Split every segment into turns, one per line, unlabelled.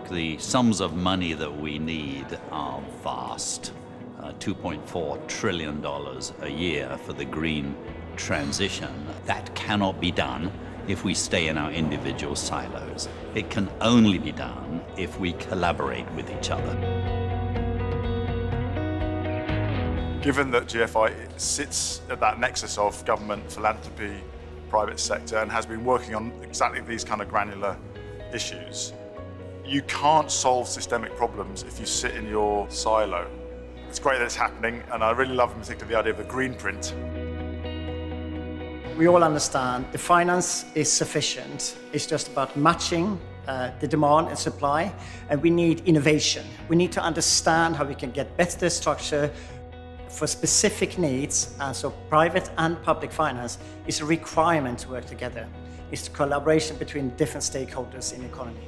look, the sums of money that we need are vast. $2.4 trillion a year for the green transition. That cannot be done if we stay in our individual silos. It can only be done if we collaborate with each other.
Given that GFI sits at that nexus of government, philanthropy, private sector, and has been working on exactly these kind of granular issues, you can't solve systemic problems if you sit in your silo. It's great that it's happening, and I really love in particular the idea of the green print.
We all understand the finance is sufficient. It's just about matching the demand and supply, and we need innovation. We need to understand how we can get better structure for specific needs, and so private and public finance is a requirement to work together. It's the collaboration between different stakeholders in the economy.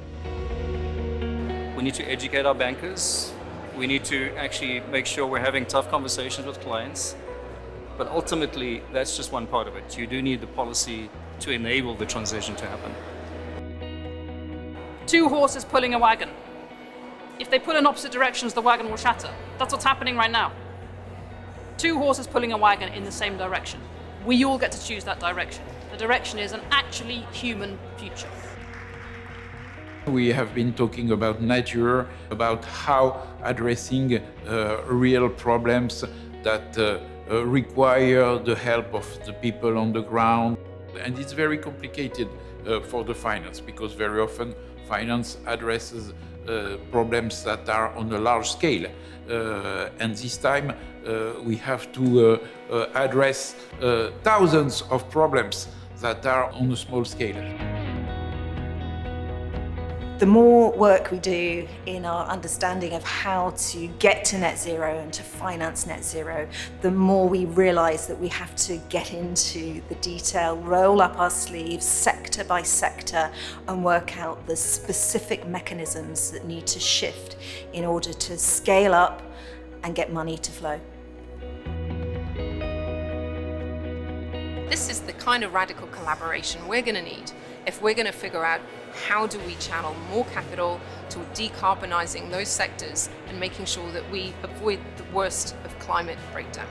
We need to educate our bankers. We need to actually make sure we're having tough conversations with clients. But ultimately, that's just one part of it. You do need the policy to enable the transition to happen.
Two horses pulling a wagon. If they pull in opposite directions, the wagon will shatter. That's what's happening right now. Two horses pulling a wagon in the same direction. We all get to choose that direction. The direction is an actually human future.
We have been talking about nature, about how addressing real problems that require the help of the people on the ground. And it's very complicated for the finance, because very often finance addresses problems that are on a large scale. And this time we have to address thousands of problems that are on a small scale.
The more work we do in our understanding of how to get to net zero and to finance net zero, the more we realise that we have to get into the detail, roll up our sleeves sector by sector and work out the specific mechanisms that need to shift in order to scale up and get money to flow.
This is the kind of radical collaboration we're going to need if we're going to figure out how do we channel more capital to decarbonising those sectors and making sure that we avoid the worst of climate breakdown.